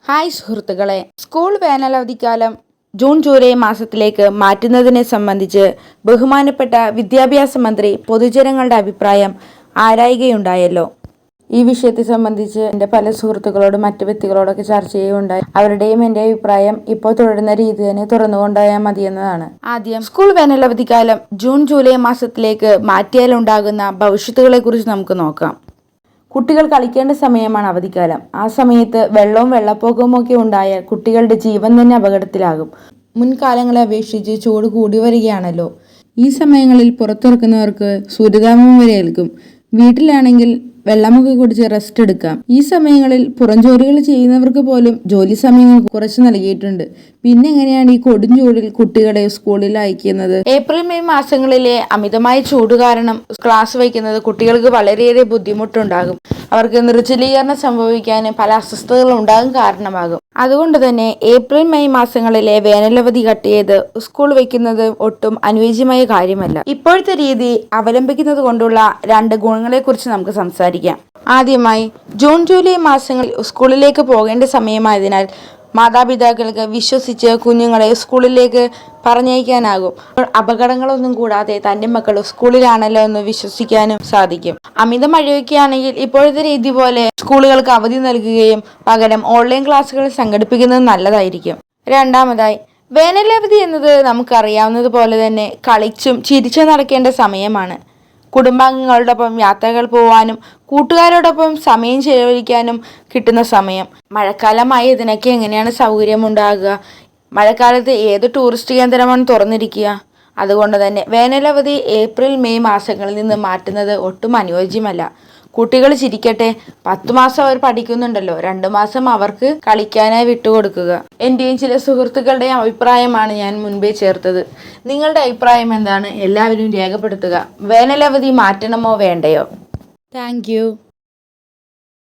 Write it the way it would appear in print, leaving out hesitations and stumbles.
Hi സുഹൃത്തുക്കളെ, school വേനലവധിക്കാലം June July മാസത്തിലേക്ക് മാറ്റുന്നതിനെ സംബന്ധിച്ച് ബഹുമാനപ്പെട്ട വിദ്യാഭ്യാസ മന്ത്രി പൊതുജനങ്ങളുടെ അഭിപ്രായം ആരായുകയുണ്ടായല്ലോ. ഈ വിഷയത്തെ സംബന്ധിച്ച് എൻ്റെ പല സുഹൃത്തുക്കളോടും മറ്റു വ്യക്തികളോടൊക്കെ ചർച്ച ചെയ്യുകയുണ്ടായി. അവരുടെയും എൻ്റെ അഭിപ്രായം ഇപ്പോൾ തുടരുന്ന രീതി തന്നെ തുറന്നുകൊണ്ടായാൽ മതിയെന്നതാണ്. ആദ്യം സ്കൂൾ വേനലവധിക്കാലം ജൂൺ ജൂലൈ മാസത്തിലേക്ക് മാറ്റിയാലുണ്ടാകുന്ന ഭവിഷ്യത്തുകളെ കുറിച്ച് നമുക്ക് നോക്കാം. കുട്ടികൾ കളിക്കേണ്ട സമയമാണ് അവധിക്കാലം. ആ സമയത്ത് വെള്ളവും വെള്ളപ്പൊക്കവും ഒക്കെ ഉണ്ടായാൽ കുട്ടികളുടെ ജീവൻ തന്നെ അപകടത്തിലാകും. മുൻകാലങ്ങളെ അപേക്ഷിച്ച് ചൂട് കൂടി വരികയാണല്ലോ. ഈ സമയങ്ങളിൽ പുറത്തിറക്കുന്നവർക്ക് സൂര്യതാപം വരെ ഏൽക്കും. വീട്ടിലാണെങ്കിൽ വെള്ളമൊക്കെ കുടിച്ച് റെസ്റ്റ് എടുക്കാം. ഈ സമയങ്ങളിൽ പുറം ജോലികൾ ചെയ്യുന്നവർക്ക് പോലും ജോലി സമയങ്ങൾ കുറച്ച് നൽകിയിട്ടുണ്ട്. പിന്നെ എങ്ങനെയാണ് ഈ കൊടും ചൂടിൽ കുട്ടികളെ സ്കൂളിൽ അയക്കുന്നത്? ഏപ്രിൽ മെയ് മാസങ്ങളിലെ അമിതമായ ചൂട് കാരണം ക്ലാസ് വയ്ക്കുന്നത് കുട്ടികൾക്ക് വളരെയേറെ ബുദ്ധിമുട്ടുണ്ടാകും. അവർക്ക് നിർജ്ജലീകരണം സംഭവിക്കാനും പല അസ്വസ്ഥതകളും ഉണ്ടാകാൻ കാരണമാകും. അതുകൊണ്ട് തന്നെ ഏപ്രിൽ മെയ് മാസങ്ങളിലെ വേനലവധി കട്ട് ചെയ്ത് സ്കൂൾ വയ്ക്കുന്നത് ഒട്ടും അനുയോജ്യമായ കാര്യമല്ല. ഇപ്പോഴത്തെ രീതി അവലംബിക്കുന്നത് കൊണ്ടുള്ള 2 ഗുണങ്ങളെ കുറിച്ച് നമുക്ക് സംസാരിക്കാം. ആദ്യമായി, ജൂൺ ജൂലൈ മാസങ്ങളിൽ സ്കൂളിലേക്ക് പോകേണ്ട സമയമായതിനാൽ മാതാപിതാക്കൾക്ക് വിശ്വസിച്ച് കുഞ്ഞുങ്ങളെ സ്കൂളിലേക്ക് പറഞ്ഞയക്കാനാകും. അപകടങ്ങളൊന്നും കൂടാതെ തൻ്റെ മക്കൾ സ്കൂളിലാണല്ലോ എന്ന് വിശ്വസിക്കാനും സാധിക്കും. അമിത മഴയൊക്കെയാണെങ്കിൽ ഇപ്പോഴത്തെ രീതി പോലെ സ്കൂളുകൾക്ക് അവധി നൽകുകയും പകരം ഓൺലൈൻ ക്ലാസ്സുകൾ സംഘടിപ്പിക്കുന്നത് നല്ലതായിരിക്കും. രണ്ടാമതായി, വേനലവധി എന്നത് നമുക്കറിയാവുന്നതുപോലെ തന്നെ കളിച്ചും ചിരിച്ചും നടക്കേണ്ട സമയമാണ്. കുടുംബാംഗങ്ങളോടൊപ്പം യാത്രകൾ പോവാനും കൂട്ടുകാരോടൊപ്പം സമയം ചെലവഴിക്കാനും കിട്ടുന്ന സമയം. മഴക്കാലമായി ഇതിനൊക്കെ എങ്ങനെയാണ് സൗകര്യമുണ്ടാകുക? മഴക്കാലത്ത് ഏത് ടൂറിസ്റ്റ് കേന്ദ്രമാണ് തുറന്നിരിക്കുക? അതുകൊണ്ട് തന്നെ വേനലവധി ഏപ്രിൽ മെയ് മാസങ്ങളിൽ നിന്ന് മാറ്റുന്നത് ഒട്ടും അനുയോജ്യമല്ല. കുട്ടികൾ ചിരിക്കട്ടെ, 10 മാസം അവർ പഠിക്കുന്നുണ്ടല്ലോ, 2 മാസം അവർക്ക് കളിക്കാനായി വിട്ടുകൊടുക്കുക. എൻ്റെയും ചില സുഹൃത്തുക്കളുടെയും അഭിപ്രായമാണ് ഞാൻ മുൻപേ ചേർത്തത്. നിങ്ങളുടെ അഭിപ്രായം എന്താണ്? എല്ലാവരും രേഖപ്പെടുത്തുക. വേനലവധി മാറ്റണമോ വേണ്ടയോ? Thank you.